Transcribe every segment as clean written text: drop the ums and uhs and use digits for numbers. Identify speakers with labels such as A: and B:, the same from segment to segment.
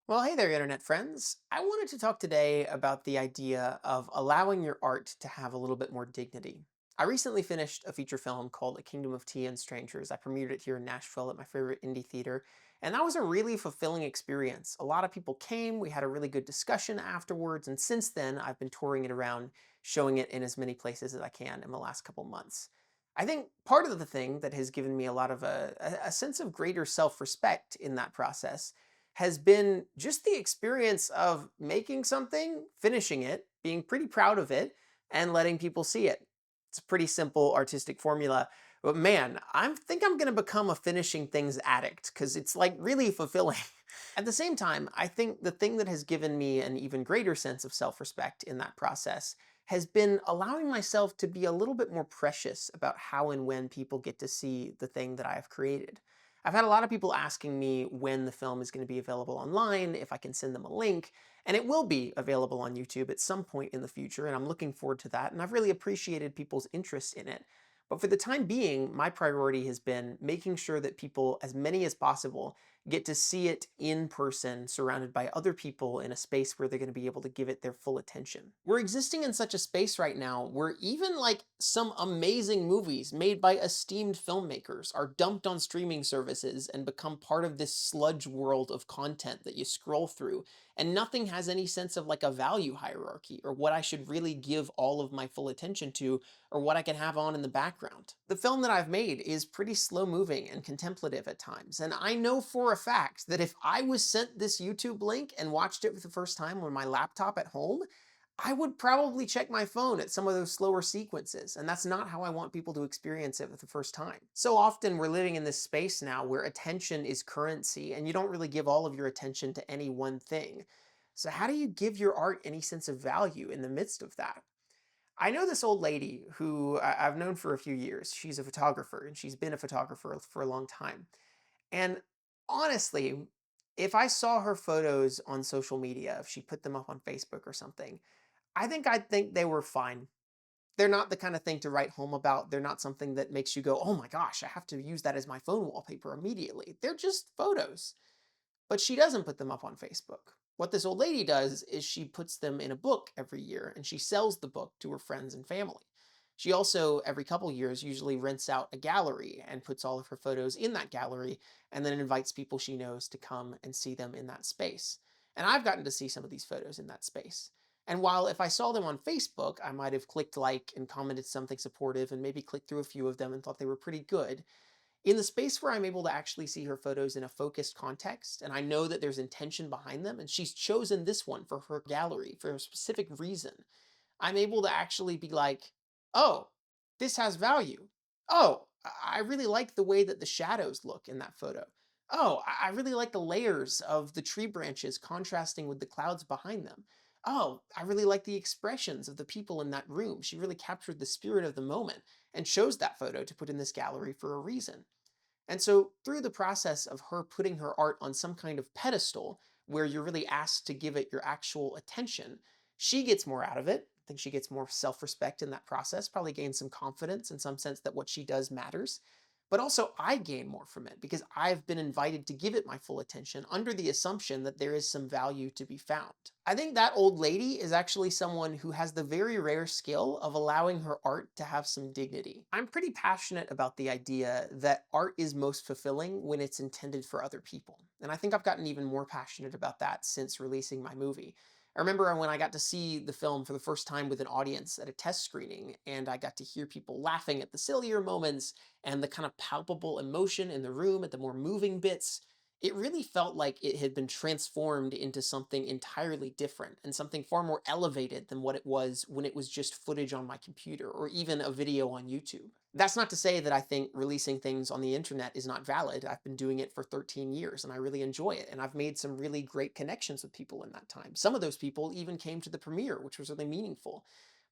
A: Well, hey there, internet friends. I wanted to talk today about the idea of allowing your art to have a little bit more dignity. I recently finished a feature film called A Kingdom of Tea and Strangers. I premiered it here in Nashville at my favorite indie theater, and that was a really fulfilling experience. A lot of people came, we had a really good discussion afterwards, and since then, I've been touring it around, showing it in as many places as I can in the last couple months. I think part of the thing that has given me a lot of a sense of greater self respect in that process has been just the experience of making something, finishing it, being pretty proud of it, and letting people see it. It's a pretty simple artistic formula, but man, I think I'm gonna become a finishing things addict because it's like really fulfilling. At the same time, I think the thing that has given me an even greater sense of self respect in that process has been allowing myself to be a little bit more precious about how and when people get to see the thing that I have created. I've had a lot of people asking me when the film is going to be available online, if I can send them a link, and it will be available on YouTube at some point in the future, and I'm looking forward to that, and I've really appreciated people's interest in it. But for the time being, my priority has been making sure that people, as many as possible, get to see it in person, surrounded by other people in a space where they're going to be able to give it their full attention. We're existing in such a space right now where even like some amazing movies made by esteemed filmmakers are dumped on streaming services and become part of this sludge world of content that you scroll through. And nothing has any sense of like a value hierarchy or what I should really give all of my full attention to or what I can have on in the background. The film that I've made is pretty slow moving and contemplative at times, and I know for a fact that if I was sent this YouTube link and watched it for the first time on my laptop at home, I would probably check my phone at some of those slower sequences, and that's not how I want people to experience it for the first time. So often we're living in this space now where attention is currency, and you don't really give all of your attention to any one thing. So how do you give your art any sense of value in the midst of that? I know this old lady who I've known for a few years. She's a photographer and she's been a photographer for a long time. And honestly, if I saw her photos on social media, if she put them up on Facebook or something, I think I'd think they were fine. They're not the kind of thing to write home about. They're not something that makes you go, oh my gosh, I have to use that as my phone wallpaper immediately. They're just photos. But she doesn't put them up on Facebook. What this old lady does is she puts them in a book every year and she sells the book to her friends and family. She also, every couple years, usually rents out a gallery and puts all of her photos in that gallery and then invites people she knows to come and see them in that space. And I've gotten to see some of these photos in that space. And while if I saw them on Facebook, I might have clicked like and commented something supportive and maybe clicked through a few of them and thought they were pretty good, in the space where I'm able to actually see her photos in a focused context, and I know that there's intention behind them, and she's chosen this one for her gallery for a specific reason, I'm able to actually be like, oh, this has value. Oh, I really like the way that the shadows look in that photo. Oh, I really like the layers of the tree branches contrasting with the clouds behind them. Oh, I really like the expressions of the people in that room. She really captured the spirit of the moment and chose that photo to put in this gallery for a reason. And so, through the process of her putting her art on some kind of pedestal where you're really asked to give it your actual attention, she gets more out of it. I think she gets more self respect in that process, probably gains some confidence in some sense that what she does matters. But also, I gain more from it because I've been invited to give it my full attention under the assumption that there is some value to be found. I think that old lady is actually someone who has the very rare skill of allowing her art to have some dignity. I'm pretty passionate about the idea that art is most fulfilling when it's intended for other people. And I think I've gotten even more passionate about that since releasing my movie. I remember when I got to see the film for the first time with an audience at a test screening, and I got to hear people laughing at the sillier moments and the kind of palpable emotion in the room at the more moving bits. It really felt like it had been transformed into something entirely different and something far more elevated than what it was when it was just footage on my computer or even a video on YouTube. That's not to say that I think releasing things on the internet is not valid. I've been doing it for 13 years and I really enjoy it. And I've made some really great connections with people in that time. Some of those people even came to the premiere, which was really meaningful.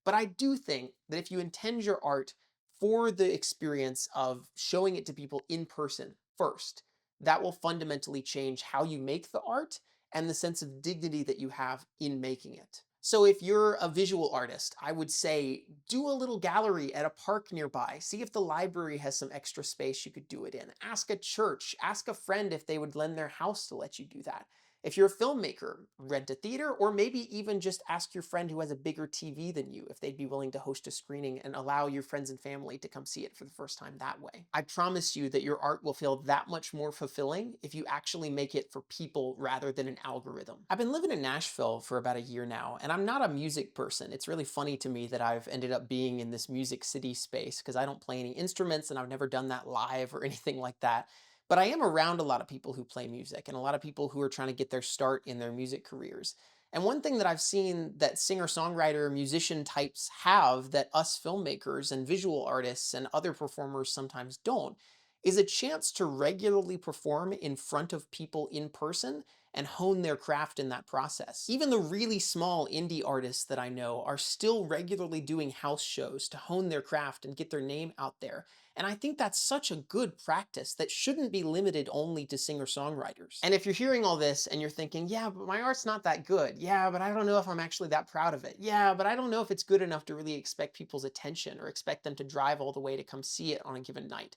A: But I do think that if you intend your art for the experience of showing it to people in person first, that will fundamentally change how you make the art and the sense of dignity that you have in making it. So if you're a visual artist, I would say do a little gallery at a park nearby. See if the library has some extra space you could do it in. Ask a church, ask a friend if they would lend their house to let you do that. If you're a filmmaker, rent a theater, or maybe even just ask your friend who has a bigger TV than you if they'd be willing to host a screening and allow your friends and family to come see it for the first time that way. I promise you that your art will feel that much more fulfilling if you actually make it for people rather than an algorithm. I've been living in Nashville for about a year now, and I'm not a music person. It's really funny to me that I've ended up being in this music city space because I don't play any instruments and I've never done that live or anything like that. But I am around a lot of people who play music and a lot of people who are trying to get their start in their music careers. And one thing that I've seen that singer-songwriter, musician types have that us filmmakers and visual artists and other performers sometimes don't is a chance to regularly perform in front of people in person and hone their craft in that process. Even the really small indie artists that I know are still regularly doing house shows to hone their craft and get their name out there. And I think that's such a good practice that shouldn't be limited only to singer-songwriters. And if you're hearing all this and you're thinking, yeah, but my art's not that good. Yeah, but I don't know if I'm actually that proud of it. Yeah, but I don't know if it's good enough to really expect people's attention or expect them to drive all the way to come see it on a given night.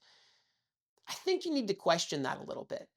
A: I think you need to question that a little bit.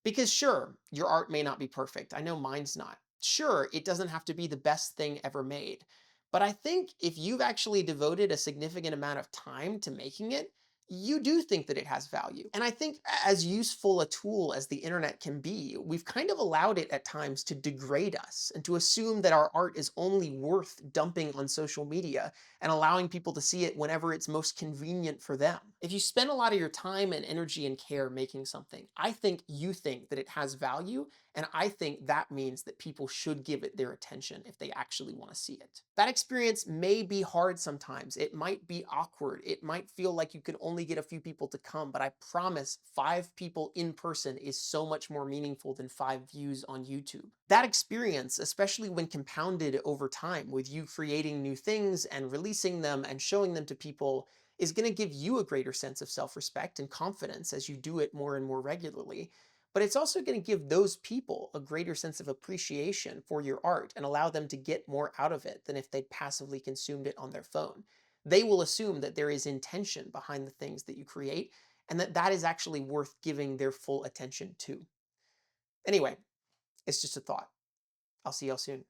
A: Because sure, your art may not be perfect. I know mine's not. Sure, it doesn't have to be the best thing ever made. But I think if you've actually devoted a significant amount of time to making it, you do think that it has value. And I think as useful a tool as the internet can be, we've kind of allowed it at times to degrade us and to assume that our art is only worth dumping on social media and allowing people to see it whenever it's most convenient for them. If you spend a lot of your time and energy and care making something, I think you think that it has value, and I think that means that people should give it their attention if they actually want to see it. That experience may be hard sometimes. It might be awkward. It might feel like you could only get a few people to come, but I promise 5 people in person is so much more meaningful than 5 views on YouTube. That experience, especially when compounded over time with you creating new things and releasing them and showing them to people, is going to give you a greater sense of self-respect and confidence as you do it more and more regularly. But it's also going to give those people a greater sense of appreciation for your art and allow them to get more out of it than if they'd passively consumed it on their phone. They will assume that there is intention behind the things that you create and that that is actually worth giving their full attention to. Anyway, it's just a thought. I'll see y'all soon.